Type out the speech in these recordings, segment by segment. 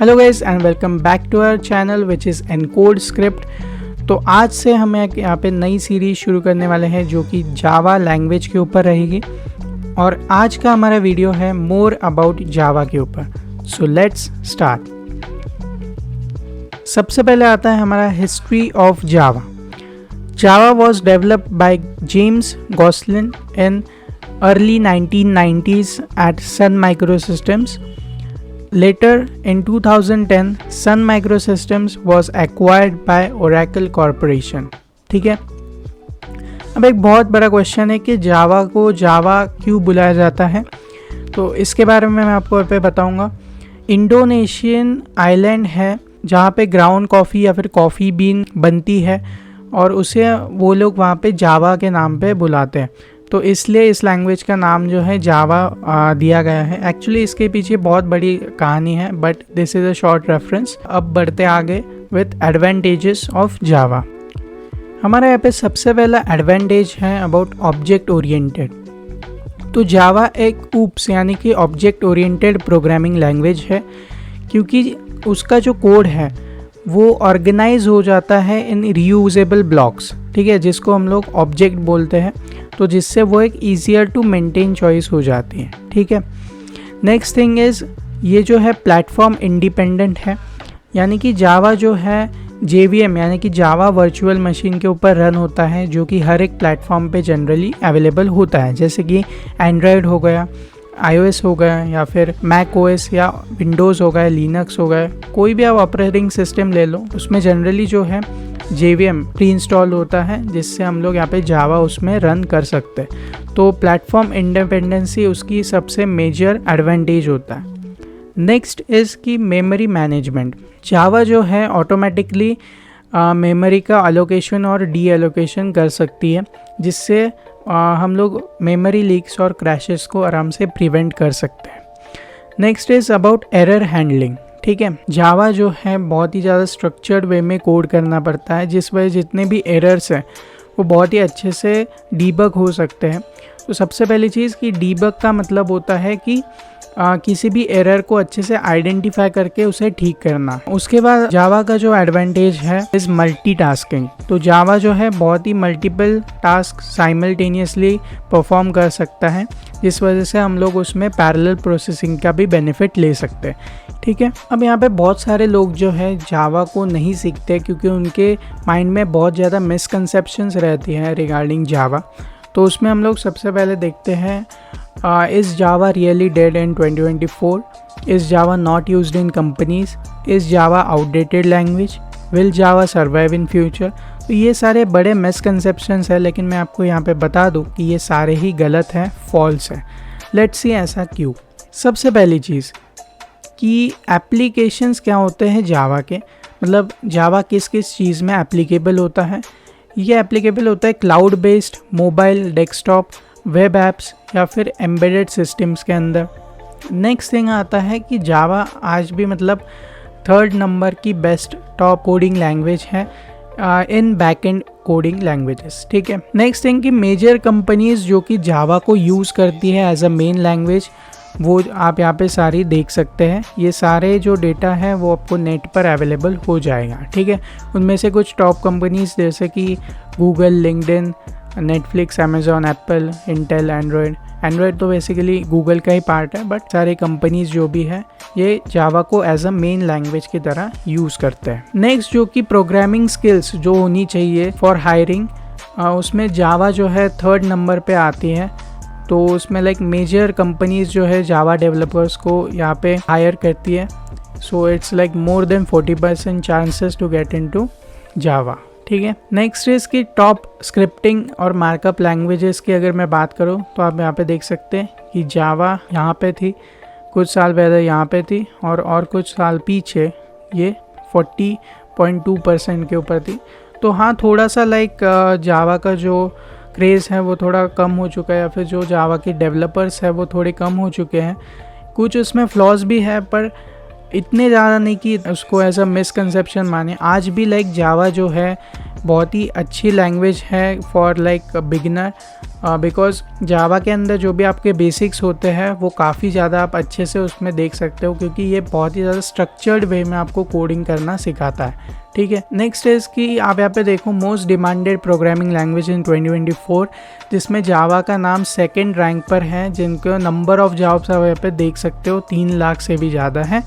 Hello guys and welcome back to our channel which is encode script. तो आज से हम यहाँ पे नई सीरीज़ शुरू करने वाले हैं जो कि जावा लैंग्वेज के ऊपर रहेगी और आज का हमारा वीडियो है मोर अबाउट जावा के ऊपर। So let's start. सबसे पहले आता है हमारा history of Java. Java was developed by James गॉसलिन in early 1990s at Sun Microsystems. Later, in 2010, Sun Microsystems was acquired by Oracle Corporation. ठीक है। अब एक बहुत बड़ा क्वेश्चन है कि जावा को जावा क्यों बुलाया जाता है, तो इसके बारे में मैं आपको पे बताऊंगा। इंडोनेशियन आइलैंड है जहाँ पे ग्राउंड कॉफ़ी या फिर कॉफ़ी बीन बनती है और उसे वो लोग वहाँ पे जावा के नाम पे बुलाते हैं, तो इसलिए इस लैंग्वेज का नाम जो है जावा दिया गया है। एक्चुअली इसके पीछे बहुत बड़ी कहानी है but this is a short reference. अब बढ़ते आगे विथ एडवांटेजेस ऑफ जावा। हमारे यहाँ पे सबसे पहला एडवांटेज है अबाउट ऑब्जेक्ट ओरिएंटेड। तो जावा एक ऊप्स यानी कि ऑब्जेक्ट ओरिएंटेड प्रोग्रामिंग लैंग्वेज है क्योंकि उसका जो कोड है वो ऑर्गेनाइज हो जाता है इन रीयूजेबल ब्लॉक्स, ठीक है, जिसको हम लोग ऑब्जेक्ट बोलते हैं, तो जिससे वो एक ईजियर टू मेंटेन चॉइस हो जाती है। ठीक है। नेक्स्ट थिंग इज़ ये जो है प्लेटफॉर्म इंडिपेंडेंट है, यानी कि जावा जो है JVM यानी कि जावा वर्चुअल मशीन के ऊपर रन होता है जो कि हर एक प्लेटफॉर्म पे जनरली अवेलेबल होता है, जैसे कि एंड्रॉयड हो गया, iOS हो गया या फिर मैक OS या विंडोज़ हो गया, लिनक्स हो गया, कोई भी आप ऑपरेटिंग सिस्टम ले लो उसमें जनरली जो है JVM प्री इंस्टॉल होता है जिससे हम लोग यहाँ पे जावा उसमें रन कर सकते हैं। तो प्लेटफॉर्म इंडिपेंडेंसी उसकी सबसे मेजर एडवांटेज होता है। नेक्स्ट इज़ कि मेमोरी मैनेजमेंट। जावा जो है ऑटोमेटिकली मेमोरी का अलोकेशन और डी एलोकेशन कर सकती है जिससे हम लोग मेमोरी लीक्स और क्रैशेस को आराम से प्रिवेंट कर सकते हैं। Next is about error handling. ठीक है, जावा जो है बहुत ही ज़्यादा स्ट्रक्चर्ड वे में कोड करना पड़ता है जिस वजह जितने भी एरर्स हैं वो बहुत ही अच्छे से डीबग हो सकते हैं। तो सबसे पहली चीज़ कि डीबग का मतलब होता है कि किसी भी एरर को अच्छे से आइडेंटिफाई करके उसे ठीक करना। उसके बाद जावा का जो एडवांटेज है इज़ मल्टीटास्किंग। तो जावा जो है बहुत ही मल्टीपल टास्क साइमल्टेनियसली परफॉर्म कर सकता है जिस वजह से हम लोग उसमें पैरेलल प्रोसेसिंग का भी बेनिफिट ले सकते हैं। ठीक है। अब यहाँ पे बहुत सारे लोग जो है जावा को नहीं सीखते क्योंकि उनके माइंड में बहुत ज़्यादा मिसकंसेप्शंस रहती हैं रिगार्डिंग जावा। तो उसमें हम लोग सबसे पहले देखते हैं is Java really dead in 2024? Is Java not used in companies? Is Java outdated language? Will Java survive in future? तो ये सारे बड़े मिसकंसेप्शंस हैं, लेकिन मैं आपको यहाँ पे बता दूँ कि ये सारे ही गलत हैं, फॉल्स हैं। लेट्स सी ऐसा क्यों। सबसे पहली चीज़ कि एप्लीकेशंस क्या होते हैं जावा के, मतलब जावा किस किस चीज़ में एप्लीकेबल होता है। ये एप्लीकेबल होता है cloud based, mobile, desktop, web apps या फिर एम्बेडेड सिस्टम्स के अंदर। नेक्स्ट थिंग आता है कि जावा आज भी मतलब 3rd नंबर की बेस्ट टॉप कोडिंग लैंग्वेज है इन बैकएंड कोडिंग लैंग्वेजेस। ठीक है। नेक्स्ट थिंग कि मेजर कंपनीज जो कि जावा को यूज़ करती है एज अ मेन लैंग्वेज वो आप यहाँ पे सारी देख सकते हैं। ये सारे जो डेटा है वो आपको नेट पर अवेलेबल हो जाएगा। ठीक है। उनमें से कुछ टॉप कंपनीज जैसे कि Google, LinkedIn, Netflix, Amazon, Apple, Intel, Android तो बेसिकली गूगल का ही पार्ट है, बट सारे कंपनीज जो भी है ये जावा को एज अ मेन लैंग्वेज की तरह यूज़ करते हैं। नेक्स्ट जो कि प्रोग्रामिंग स्किल्स जो होनी चाहिए फॉर हायरिंग, उसमें जावा जो है 3rd नंबर पे आती है। तो उसमें लाइक मेजर कंपनीज जो है जावा डेवलपर्स को यहाँ पे हायर करती है। So it's like more than 40% chances to get into Java. ठीक है। नेक्स्ट इज़ की टॉप स्क्रिप्टिंग और मार्कअप लैंग्वेजेस की अगर मैं बात करूँ तो आप यहाँ पे देख सकते हैं कि जावा यहाँ पे थी, कुछ साल पहले यहाँ पे थी और कुछ साल पीछे ये 40.2% के ऊपर थी। तो हाँ, थोड़ा सा लाइक जावा का जो क्रेज़ है वो थोड़ा कम हो चुका है या फिर जो जावा के डेवलपर्स है वो थोड़े कम हो चुके हैं। कुछ उसमें फ्लॉज भी है पर इतने ज़्यादा नहीं कि उसको एज अ मिसकंसेप्शन माने। आज भी लाइक जावा जो है बहुत ही अच्छी लैंग्वेज है फॉर लाइक बिगिनर, बिकॉज जावा के अंदर जो भी आपके बेसिक्स होते हैं वो काफ़ी ज़्यादा आप अच्छे से उसमें देख सकते हो, क्योंकि ये बहुत ही ज़्यादा स्ट्रक्चर्ड वे में आपको कोडिंग करना सिखाता है। ठीक है, नेक्स्ट इज़ कि आप यहाँ पे देखो most demanded programming language in 2024, जिसमें जावा का नाम सेकंड रैंक पर है, जिनको नंबर ऑफ जॉब्स आप यहाँ पे देख सकते हो 3 लाख से भी ज़्यादा है।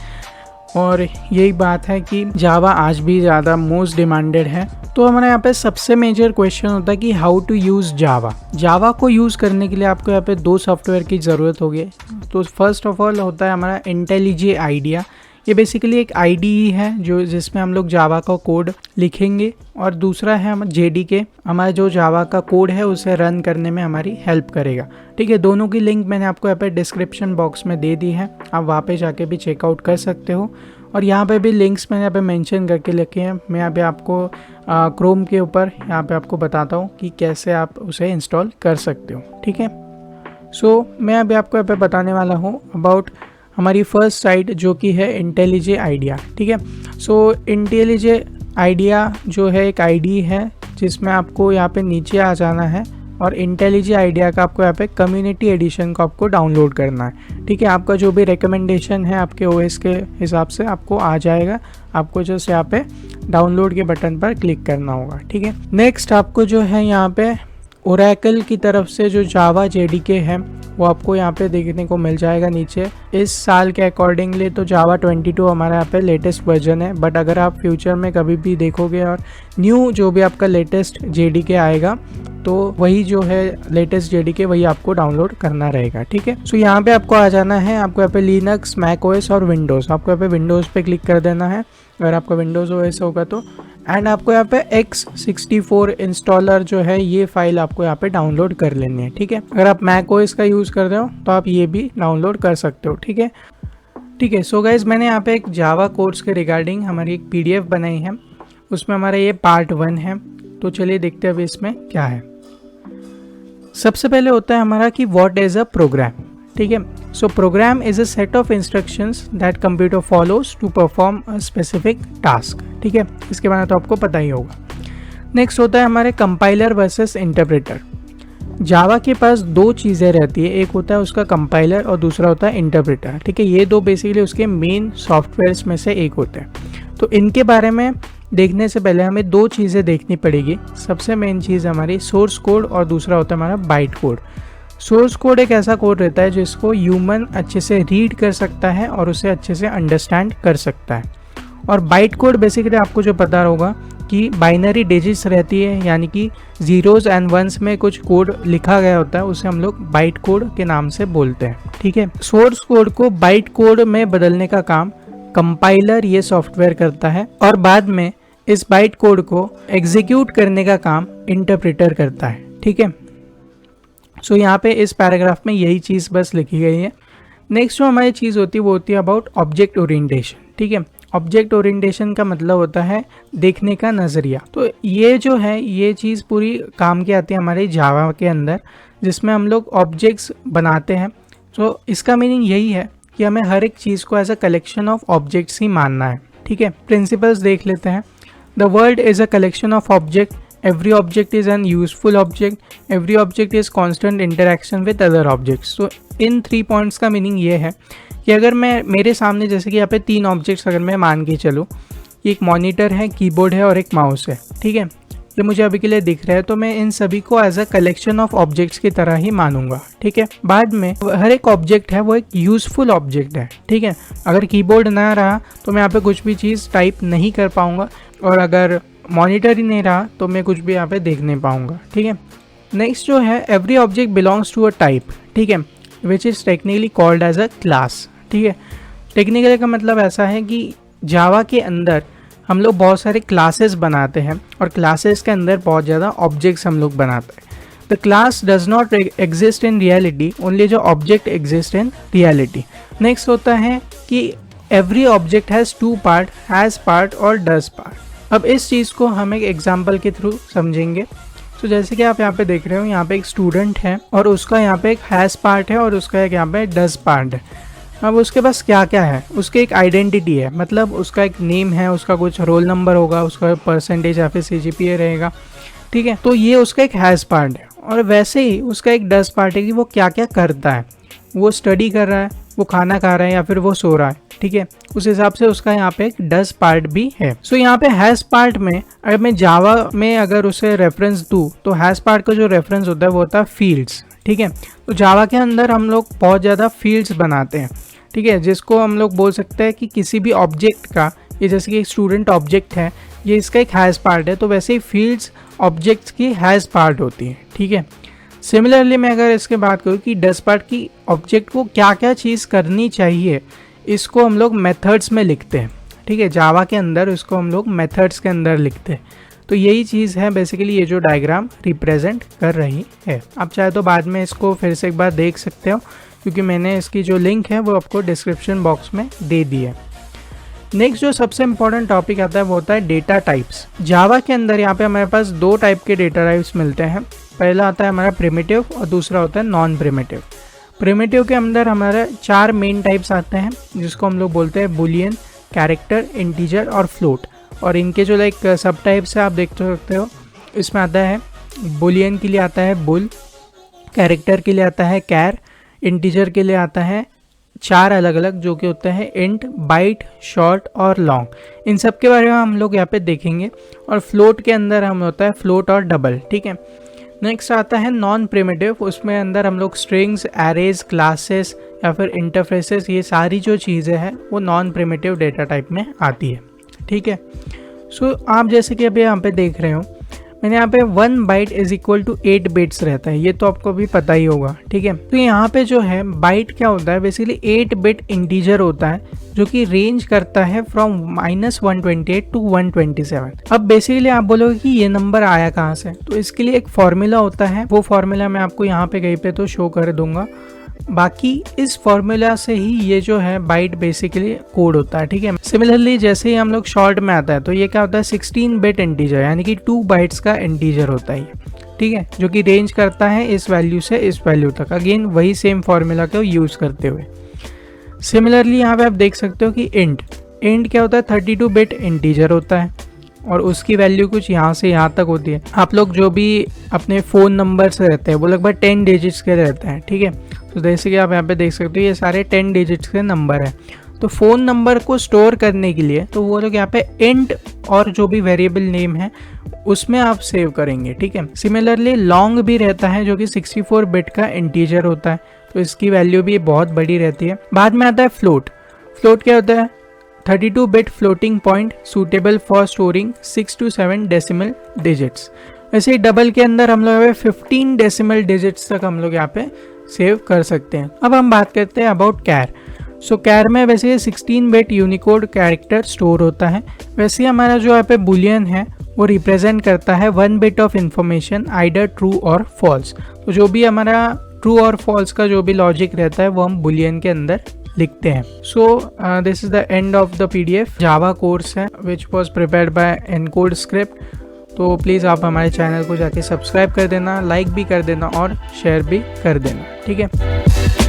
और यही बात है कि जावा आज भी ज़्यादा मोस्ट डिमांडेड है। तो हमारे यहाँ पे सबसे मेजर क्वेश्चन होता है कि हाउ टू यूज़ जावा। जावा को यूज़ करने के लिए आपको यहाँ पे 2 सॉफ्टवेयर की ज़रूरत होगी। तो फर्स्ट ऑफ ऑल होता है हमारा इंटेलिजे आइडिया। ये बेसिकली एक IDE है जो जिसमें हम लोग जावा का कोड लिखेंगे, और दूसरा है हम JDK, हमारा जो जावा का कोड है उसे रन करने में हमारी हेल्प करेगा। ठीक है, दोनों की लिंक मैंने आपको यहाँ पे डिस्क्रिप्शन बॉक्स में दे दी है, आप वहाँ पे जाके भी चेकआउट कर सकते हो। और यहाँ पे भी लिंक्स मैंने यहाँ पे मेंशन करके लिखे हैं। मैं यहाँ पे आपको क्रोम के ऊपर यहाँ पे आपको बताता हूँ कि कैसे आप उसे इंस्टॉल कर सकते हो। ठीक है, सो मैं अभी आपको यहाँ पे बताने वाला हूँ अबाउट हमारी फर्स्ट साइट जो कि है इंटेलिजे आइडिया। ठीक है, सो इंटेलिजे आइडिया जो है एक IDE है जिसमें आपको यहाँ पे नीचे आ जाना है, और इंटेलिजे आइडिया का आपको यहाँ पे कम्युनिटी एडिशन को आपको डाउनलोड करना है। ठीक है, आपका जो भी रिकमेंडेशन है आपके OS के हिसाब से आपको आ जाएगा, आपको जस्ट यहाँ पे डाउनलोड के बटन पर क्लिक करना होगा। ठीक है, नेक्स्ट आपको जो है यहाँ पे ओरेकल की तरफ से जो जावा JDK है वो आपको यहाँ पे देखने को मिल जाएगा नीचे। इस साल के अकॉर्डिंगली तो जावा 22 हमारे यहाँ पे लेटेस्ट वर्जन है, बट अगर आप फ्यूचर में कभी भी देखोगे और न्यू जो भी आपका लेटेस्ट JDK आएगा तो वही जो है लेटेस्ट JDK वही आपको डाउनलोड करना रहेगा। ठीक है, सो यहाँ पे आपको आ जाना है, आपको यहाँ पे लिनक्स, मैक OS और विंडोज़, आपको यहाँ पे विंडोज़ पे क्लिक कर देना है अगर आपका विंडोज़ OS होगा तो। एंड आपको यहाँ पे x64 इंस्टॉलर जो है ये फाइल आपको यहाँ पे डाउनलोड कर लेनी है। ठीक है, अगर आप मैक OS का यूज़ कर रहे हो तो आप ये भी डाउनलोड कर सकते हो। ठीक है, सो गाइज मैंने यहाँ पे एक जावा कोर्स के रिगार्डिंग हमारी एक PDF बनाई है, उसमें हमारा ये पार्ट 1 है। तो चलिए देखते हैं अभी इसमें क्या है। सबसे पहले होता है हमारा कि व्हाट इज़ अ प्रोग्राम। ठीक है, so program is a set of instructions that computer follows to perform a specific task. ठीक है, इसके बारे में तो आपको पता ही होगा। नेक्स्ट होता है हमारे कंपाइलर वर्सेस इंटरप्रेटर। जावा के पास 2 चीज़ें रहती है, एक होता है उसका कंपाइलर और दूसरा होता है इंटरप्रेटर। ठीक है, ये 2 बेसिकली उसके मेन सॉफ्टवेयर्स में से एक होते हैं। तो इनके बारे में देखने से पहले हमें 2 चीज़ें देखनी पड़ेगी। सबसे मेन चीज़ हमारी सोर्स कोड और दूसरा होता है हमारा बाइट कोड। सोर्स कोड एक ऐसा कोड रहता है जिसको ह्यूमन अच्छे से रीड कर सकता है और उसे अच्छे से अंडरस्टैंड कर सकता है। और बाइट कोड बेसिकली आपको जो पता होगा कि बाइनरी डिजिट्स रहती है, यानी कि 0s and 1s में कुछ कोड लिखा गया होता है, उसे हम लोग बाइट कोड के नाम से बोलते हैं। ठीक है, सोर्स कोड को बाइट कोड में बदलने का काम कंपाइलर ये सॉफ्टवेयर करता है, और बाद में इस बाइट कोड को एग्जीक्यूट करने का काम इंटरप्रेटर करता है। ठीक है, सो यहाँ पे इस पैराग्राफ में यही चीज़ बस लिखी गई है। नेक्स्ट जो हमारी चीज़ होती है वो होती है अबाउट ऑब्जेक्ट ओरिएंटेशन। ठीक है, ऑब्जेक्ट ओरिएंटेशन का मतलब होता है देखने का नज़रिया। तो ये जो है ये चीज़ पूरी काम की आती है हमारे जावा के अंदर, जिसमें हम लोग ऑब्जेक्ट्स बनाते हैं। तो इसका मीनिंग यही है कि हमें हर एक चीज़ को as a collection of objects ही मानना है। ठीक है, प्रिंसिपल्स देख लेते हैं। The world is a collection of object, every object is an useful object, every object is constant interaction with other objects। तो इन 3 पॉइंट्स का मीनिंग ये है कि अगर मैं मेरे सामने जैसे कि यहाँ पे 3 ऑब्जेक्ट्स अगर मैं मान के चलूँ, एक मॉनिटर है, कीबोर्ड है और एक माउस है। ठीक है, ये मुझे अभी के लिए दिख रहा है, तो मैं इन सभी को as a collection of objects की तरह ही मानूंगा। ठीक है, बाद में हर एक ऑब्जेक्ट है वो एक यूजफुल ऑब्जेक्ट है। ठीक है, अगर कीबोर्ड ना रहा तो मैं यहाँ पे कुछ भी चीज़ टाइप नहीं कर पाऊंगा, और अगर मॉनिटर ही नहीं रहा तो मैं कुछ भी यहाँ पे देख नहीं पाऊंगा। ठीक है, नेक्स्ट जो है every object belongs to a type. ठीक है, which is technically called as a class. ठीक है, टेक्निकली का मतलब ऐसा है कि जावा के अंदर हम लोग बहुत सारे क्लासेस बनाते हैं, और क्लासेस के अंदर बहुत ज़्यादा ऑब्जेक्ट्स हम लोग बनाते हैं। The class does not exist in reality, only जो object exist in reality. Next होता है कि every object has 2 part, has part और डज पार्ट। अब इस चीज़ को हम एक एग्जाम्पल के थ्रू समझेंगे। तो जैसे कि आप यहाँ पे देख रहे हो, यहाँ पे एक स्टूडेंट है और उसका यहाँ पे एक हैज़ पार्ट है और उसका एक यहाँ पे डज पार्ट है। अब उसके पास क्या क्या है, उसके एक आइडेंटिटी है, मतलब उसका एक नेम है, उसका कुछ रोल नंबर होगा, उसका परसेंटेज या फिर CGPA रहेगा, ठीक है। तो ये उसका एक हैज़ पार्ट है। और वैसे ही उसका एक डज पार्ट है कि वो क्या क्या करता है, वो स्टडी कर रहा है, वो खाना खा रहा है या फिर वो सो रहा है, ठीक है। उस हिसाब से उसका यहाँ पे एक डज पार्ट भी है। सो यहाँ पे हैज़ पार्ट में अगर मैं जावा में अगर उसे रेफरेंस दूँ तो हैज़ पार्ट का जो रेफरेंस होता है वो होता है फील्ड्स, ठीक है। तो जावा के अंदर हम लोग बहुत ज़्यादा फील्ड्स बनाते हैं, ठीक है, जिसको हम लोग बोल सकते हैं कि किसी भी ऑब्जेक्ट का, ये जैसे कि एक स्टूडेंट ऑब्जेक्ट है, ये इसका एक हैज़ पार्ट है, तो वैसे ही फील्ड्स ऑब्जेक्ट्स की हैज़ पार्ट होती है, ठीक है। सिमिलरली मैं अगर इसके बात करूँ कि डज पार्ट की ऑब्जेक्ट को क्या क्या चीज़ करनी चाहिए, इसको हम लोग मेथड्स में लिखते हैं, ठीक है। जावा के अंदर इसको हम लोग मेथड्स के अंदर लिखते हैं। तो यही चीज़ है बेसिकली ये जो डायग्राम रिप्रेजेंट कर रही है। आप चाहे तो बाद में इसको फिर से एक बार देख सकते हो, क्योंकि मैंने इसकी जो लिंक है वो आपको डिस्क्रिप्शन बॉक्स में दे दी है। नेक्स्ट जो सबसे इंपॉर्टेंट टॉपिक आता है वो होता है डेटा टाइप्स। जावा के अंदर यहाँ पे हमारे पास दो टाइप के डेटा टाइप्स मिलते हैं। पहला आता है हमारा प्रिमिटिव और दूसरा होता है नॉन प्रिमिटिव। प्रिमिटिव के अंदर हमारे 4 मेन टाइप्स आते हैं, जिसको हम लोग बोलते हैं बुलियन, कैरेक्टर, इंटीजर और फ्लोट। और इनके जो लाइक सब टाइप्स है आप देख सकते हो, इसमें आता है बुलियन के लिए आता है बुल, कैरेक्टर के लिए आता है कैर, इंटीजर के लिए आता है 4 अलग अलग जो कि होते हैं इंट, बाइट, शॉर्ट और लॉन्ग। इन सब के बारे में हम लोग यहाँ पे देखेंगे। और फ्लोट के अंदर हम होता है फ्लोट और डबल, ठीक है। नेक्स्ट आता है नॉन प्रिमिटिव, उसमें अंदर हम लोग स्ट्रिंग्स, एरेज, क्लासेस या फिर इंटरफेसेस, ये सारी जो चीज़ें हैं वो नॉन प्रिमिटिव डेटा टाइप में आती है, ठीक है। सो आप जैसे कि अभी यहाँ पे देख रहे हो, मैंने यहाँ पे 1 byte is equal to 8 bits रहता है, ये तो आपको भी पता ही होगा, ठीक है। तो यहाँ पे जो है बाइट क्या होता है, बेसिकली 8 बिट इंटीजर होता है जो कि रेंज करता है फ्रॉम -128 टू 127। अब बेसिकली आप बोलोगे कि ये नंबर आया कहाँ से, तो इसके लिए एक फॉर्मूला होता है, वो फॉर्मूला मैं आपको यहाँ पे कहीं पे तो शो कर दूंगा। बाकी इस फॉर्मूला से ही ये जो है बाइट बेसिकली कोड होता है, ठीक है। सिमिलरली जैसे ही हम लोग शॉर्ट में आता है तो ये क्या होता है 16 बिट इंटीजर, यानी कि 2 बाइट्स का इंटीजर होता है, ठीक है, जो कि रेंज करता है इस वैल्यू से इस वैल्यू तक। अगेन वही सेम फॉर्मूला को यूज़ करते हुए। सिमिलरली यहाँ पे आप देख सकते हो कि इंट क्या होता है 32 बिट इंटीजर होता है और उसकी वैल्यू कुछ यहाँ से यहाँ तक होती है। आप लोग जो भी अपने फ़ोन नंबर से रहते हैं वो लगभग 10 डिजिट्स के रहते हैं, ठीक है। तो जैसे कि आप यहाँ पे देख सकते हो ये सारे 10 डिजिट्स के नंबर हैं। तो फ़ोन नंबर को स्टोर करने के लिए तो वो लोग यहाँ पे इंट और जो भी वेरिएबल नेम है उसमें आप सेव करेंगे, ठीक है। सिमिलरली लॉन्ग भी रहता है जो कि 64 बिट का इंटीजर होता है, तो इसकी वैल्यू भी बहुत बड़ी रहती है। बाद में आता है फ्लोट। फ्लोट क्या होता है 32 bit floating point suitable for storing 6 to 7 decimal digits. वैसे ही डबल के अंदर हम लोग 15 डेसिमल डिजिट्स तक हम लोग यहाँ पे सेव कर सकते हैं। अब हम बात करते हैं अबाउट कैर। सो कैर में वैसे 16 बिट यूनिकोड कैरेक्टर स्टोर होता है। वैसे हमारा जो यहाँ पे बुलियन है वो रिप्रेजेंट करता है 1 bit of information either true और फॉल्स। तो जो भी हमारा ट्रू और फॉल्स का जो भी लॉजिक रहता है वो हम बुलियन के अंदर लिखते हैं। So this is the end of the PDF Java course है which was prepared by encode script. तो प्लीज़ आप हमारे चैनल को जाके सब्सक्राइब कर देना, लाइक भी कर देना और शेयर भी कर देना, ठीक है।